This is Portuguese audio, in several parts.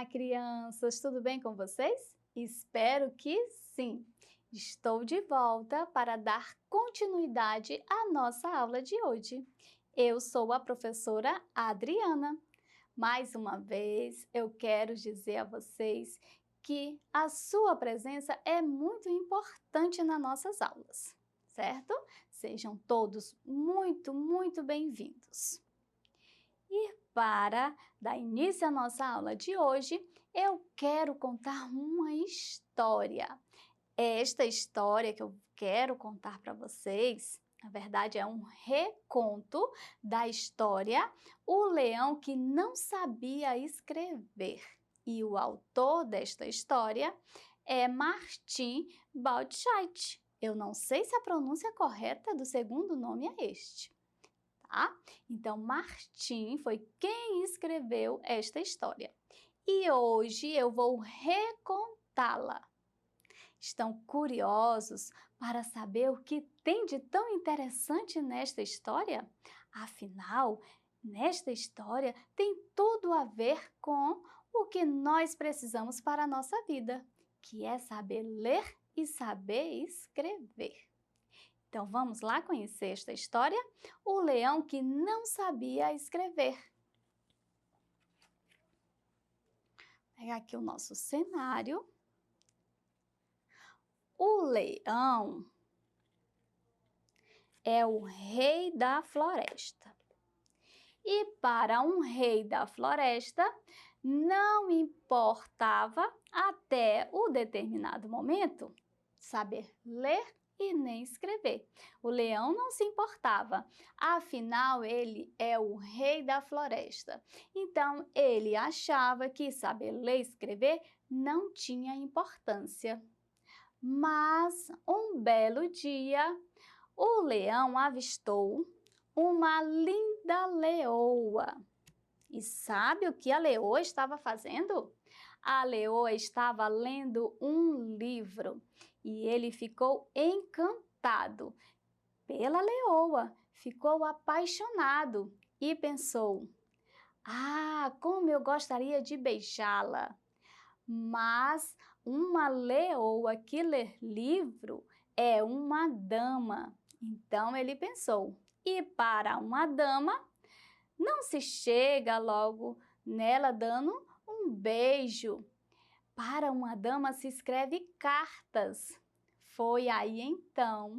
Olá, crianças! Tudo bem com vocês? Espero que sim! Estou de volta para dar continuidade à nossa aula de hoje. Eu sou a professora Adriana. Mais uma vez, eu quero dizer a vocês que a sua presença é muito importante nas nossas aulas, certo? Sejam todos muito bem-vindos. E para dar início à nossa aula de hoje, eu quero contar uma história. Esta história que eu quero contar para vocês, na verdade é um reconto da história O Leão que Não Sabia Escrever. E o autor desta história é Martin Baltschait. Eu não sei se a pronúncia correta do segundo nome é este. Tá? Então, Martin foi quem escreveu esta história. E hoje eu vou recontá-la. Estão curiosos para saber o que tem de tão interessante nesta história? Afinal, nesta história tem tudo a ver com o que nós precisamos para a nossa vida, que é saber ler e saber escrever. Então, vamos lá conhecer esta história? O Leão que Não Sabia Escrever. Vou pegar aqui o nosso cenário. O leão é o rei da floresta. E para um rei da floresta, não importava até o determinado momento saber ler e nem escrever. O leão não se importava, afinal ele é o rei da floresta. Então ele achava que saber ler e escrever não tinha importância. Mas um belo dia, o leão avistou uma linda leoa. E sabe o que a leoa estava fazendo? A leoa estava lendo um livro e ele ficou encantado pela leoa, ficou apaixonado e pensou: "Ah, como eu gostaria de beijá-la!" Mas uma leoa que lê livro é uma dama. Então ele pensou: e para uma dama, não se chega logo nela dando um beijo. Para uma dama se escreve cartas. Foi aí então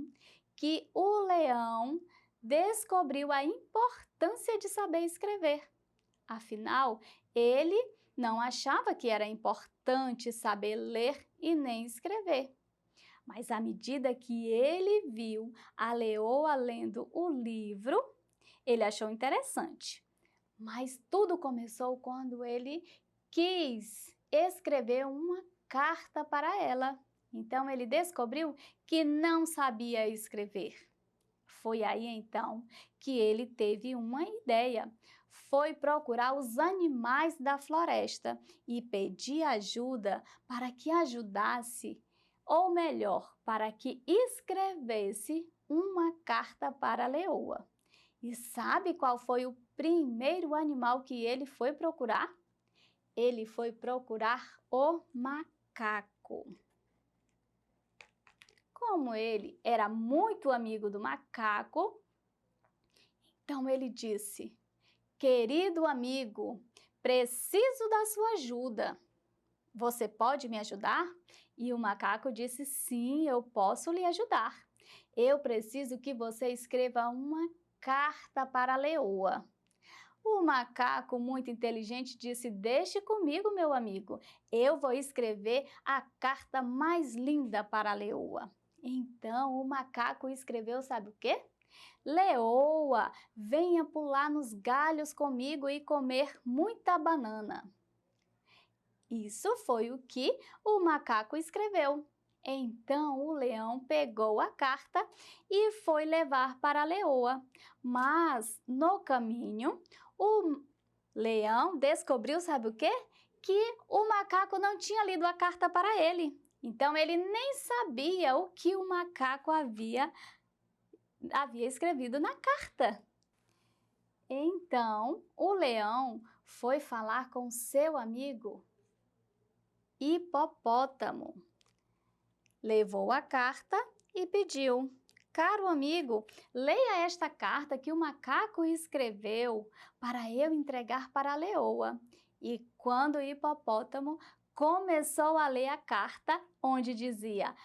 que o leão descobriu a importância de saber escrever. Afinal, ele não achava que era importante saber ler e nem escrever. Mas à medida que ele viu a leoa lendo o livro, ele achou interessante. Mas tudo começou quando ele quis escrever uma carta para ela. Então ele descobriu que não sabia escrever. Foi aí então que ele teve uma ideia. Foi procurar os animais da floresta e pedir ajuda para que ajudasse, ou melhor, para que escrevesse uma carta para a leoa. E sabe qual foi o primeiro animal que ele foi procurar? Ele foi procurar o macaco. Como ele era muito amigo do macaco, então ele disse: "Querido amigo, preciso da sua ajuda. Você pode me ajudar?" E o macaco disse: "Sim, eu posso lhe ajudar. Eu preciso que você escreva uma carta para a leoa." O macaco, muito inteligente, disse: "Deixe comigo, meu amigo. Eu vou escrever a carta mais linda para a leoa." Então o macaco escreveu, sabe o quê? "Leoa, venha pular nos galhos comigo e comer muita banana." Isso foi o que o macaco escreveu. Então o leão pegou a carta e foi levar para a leoa. Mas no caminho, o leão descobriu, sabe o quê? Que o macaco não tinha lido a carta para ele. Então ele nem sabia o que o macaco havia escrevido na carta. Então o leão foi falar com seu amigo hipopótamo. Levou a carta e pediu: caro amigo, leia esta carta que o macaco escreveu para eu entregar para a leoa. E quando o hipopótamo começou a ler a carta, onde dizia: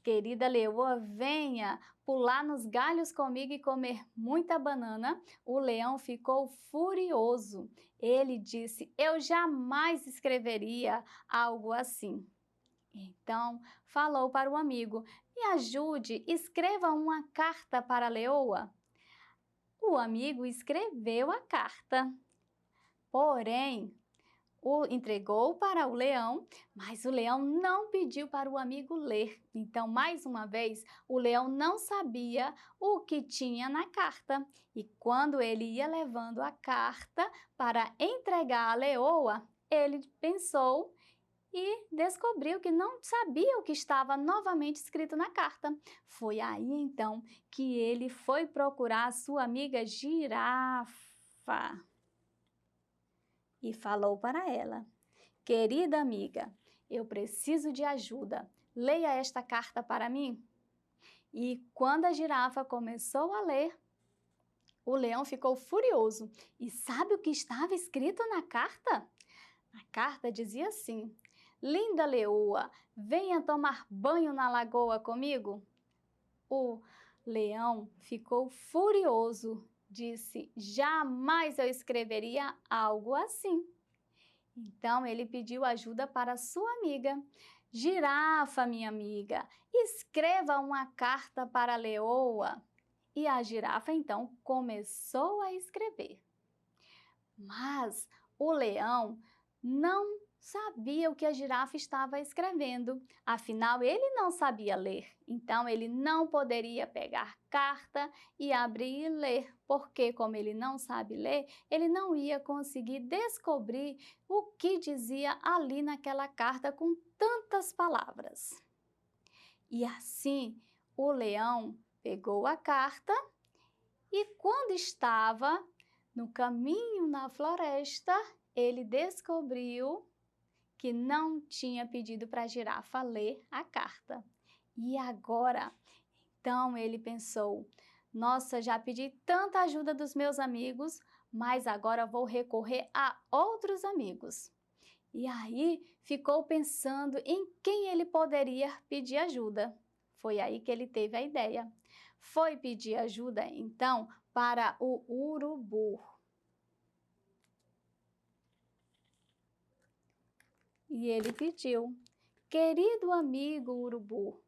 querida leoa, venha pular nos galhos comigo e comer muita banana, o leão ficou furioso. Ele disse: eu jamais escreveria algo assim. Então, falou para o amigo: me ajude, escreva uma carta para a leoa. O amigo escreveu a carta, porém, o entregou para o leão, mas o leão não pediu para o amigo ler. Então, mais uma vez, o leão não sabia o que tinha na carta. E quando ele ia levando a carta para entregar à leoa, ele pensou e descobriu que não sabia o que estava novamente escrito na carta. Foi aí então que ele foi procurar a sua amiga girafa e falou para ela: querida amiga, eu preciso de ajuda. Leia esta carta para mim. E quando a girafa começou a ler, o leão ficou furioso. E sabe o que estava escrito na carta? A carta dizia assim: linda leoa, venha tomar banho na lagoa comigo. O leão ficou furioso, disse: jamais eu escreveria algo assim. Então ele pediu ajuda para sua amiga. Girafa, minha amiga, escreva uma carta para a leoa. E a girafa então começou a escrever. Mas o leão não sabia o que a girafa estava escrevendo. Afinal, ele não sabia ler. Então, ele não poderia pegar carta e abrir e ler, porque como ele não sabe ler, ele não ia conseguir descobrir o que dizia ali naquela carta com tantas palavras. E assim, o leão pegou a carta e quando estava no caminho na floresta, ele descobriu que não tinha pedido para a girafa ler a carta. E agora? Então ele pensou: nossa, já pedi tanta ajuda dos meus amigos, mas agora vou recorrer a outros amigos. E aí ficou pensando em quem ele poderia pedir ajuda. Foi aí que ele teve a ideia. Foi pedir ajuda, então, para o urubu. E ele pediu: querido amigo urubu,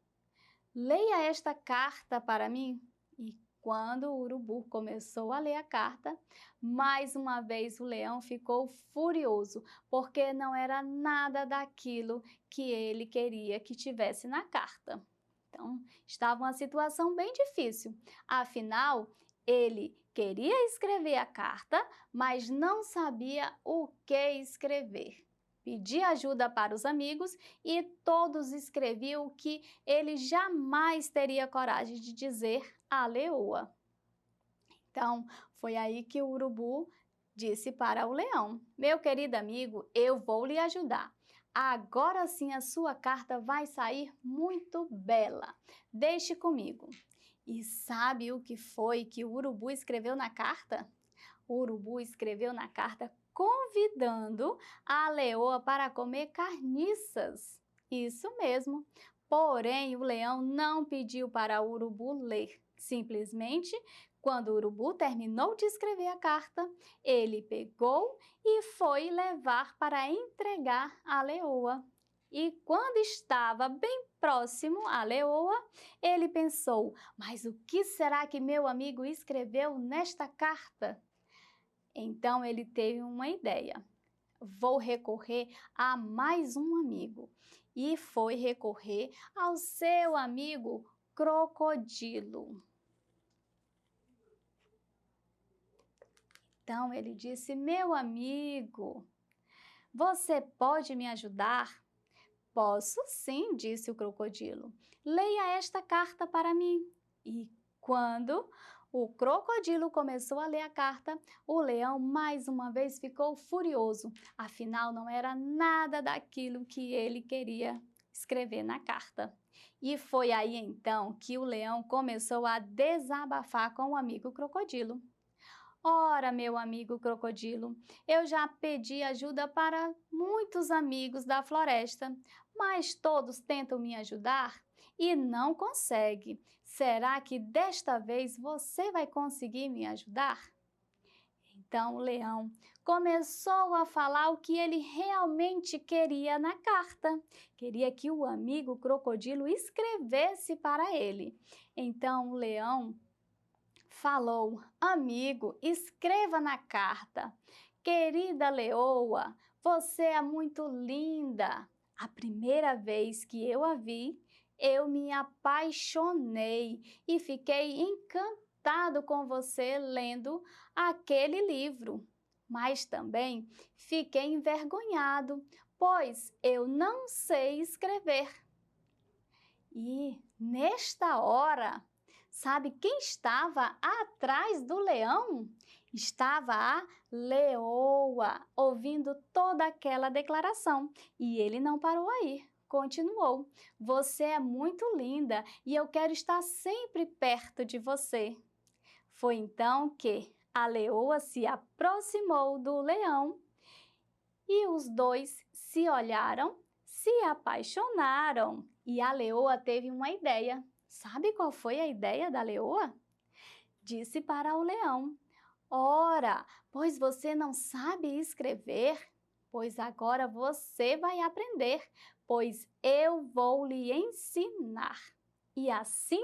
leia esta carta para mim. E quando o urubu começou a ler a carta, mais uma vez o leão ficou furioso, porque não era nada daquilo que ele queria que tivesse na carta. Então, estava uma situação bem difícil. Afinal, ele queria escrever a carta, mas não sabia o que escrever. Pedia ajuda para os amigos e todos escreviam o que ele jamais teria coragem de dizer à leoa. Então, foi aí que o urubu disse para o leão: meu querido amigo, eu vou lhe ajudar. Agora sim a sua carta vai sair muito bela. Deixe comigo. E sabe o que foi que o urubu escreveu na carta? O urubu escreveu na carta convidando a leoa para comer carniças. Isso mesmo. Porém, o leão não pediu para o urubu ler. Simplesmente, quando o urubu terminou de escrever a carta, ele pegou e foi levar para entregar à leoa. E quando estava bem próximo à leoa, ele pensou: mas o que será que meu amigo escreveu nesta carta? Então ele teve uma ideia: vou recorrer a mais um amigo. E foi recorrer ao seu amigo crocodilo. Então ele disse: meu amigo, você pode me ajudar? Posso sim, disse o crocodilo. Leia esta carta para mim. E quando O crocodilo começou a ler a carta, o leão mais uma vez ficou furioso, afinal não era nada daquilo que ele queria escrever na carta. E foi aí então que o leão começou a desabafar com o amigo crocodilo. Ora, meu amigo crocodilo, eu já pedi ajuda para muitos amigos da floresta, mas todos tentam me ajudar e não conseguem. Será que desta vez você vai conseguir me ajudar? Então o leão começou a falar o que ele realmente queria na carta. Queria que o amigo crocodilo escrevesse para ele. Então o leão falou: amigo, escreva na carta. Querida leoa, você é muito linda. A primeira vez que eu a vi, eu me apaixonei e fiquei encantado com você lendo aquele livro. Mas também fiquei envergonhado, pois eu não sei escrever. E nesta hora, sabe quem estava atrás do leão? Estava a leoa, ouvindo toda aquela declaração. E ele não parou aí, continuou. Você é muito linda e eu quero estar sempre perto de você. Foi então que a leoa se aproximou do leão e os dois se olharam, se apaixonaram. E a leoa teve uma ideia. Sabe qual foi a ideia da leoa? Disse para o leão: ora, pois você não sabe escrever? Pois agora você vai aprender, pois eu vou lhe ensinar. E assim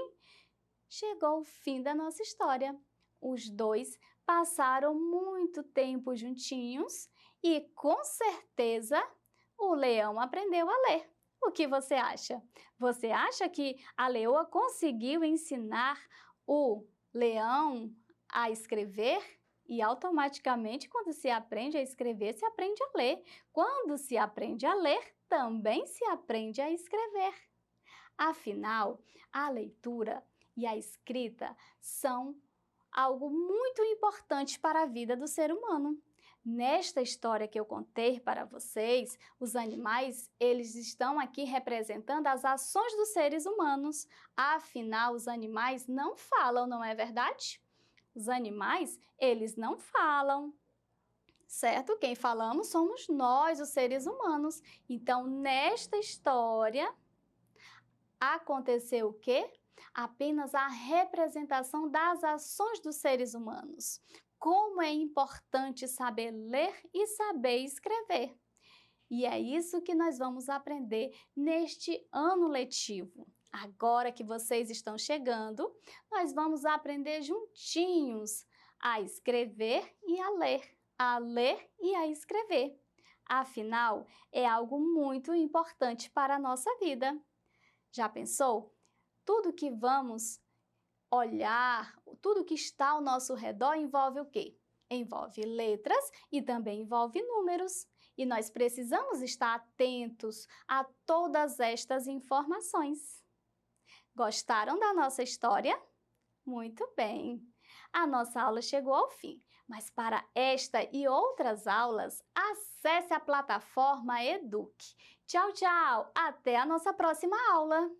chegou o fim da nossa história. Os dois passaram muito tempo juntinhos e, com certeza, o leão aprendeu a ler. O que você acha? Você acha que a leoa conseguiu ensinar o leão a escrever? E automaticamente, quando se aprende a escrever, se aprende a ler. Quando se aprende a ler, também se aprende a escrever. Afinal, a leitura e a escrita são algo muito importante para a vida do ser humano. Nesta história que eu contei para vocês, os animais, eles estão aqui representando as ações dos seres humanos. Afinal, os animais não falam, não é verdade? Os animais, eles não falam, certo? Quem falamos somos nós, os seres humanos. Então, nesta história, aconteceu o quê? Apenas a representação das ações dos seres humanos. Como é importante saber ler e saber escrever. E é isso que nós vamos aprender neste ano letivo. Agora que vocês estão chegando, nós vamos aprender juntinhos a escrever e a ler e a escrever. Afinal, é algo muito importante para a nossa vida. Já pensou? Tudo que vamos olhar, tudo que está ao nosso redor envolve o quê? Envolve letras e também envolve números. E nós precisamos estar atentos a todas estas informações. Gostaram da nossa história? Muito bem! A nossa aula chegou ao fim, mas para esta e outras aulas, acesse a plataforma Eduque. Tchau, tchau! Até a nossa próxima aula!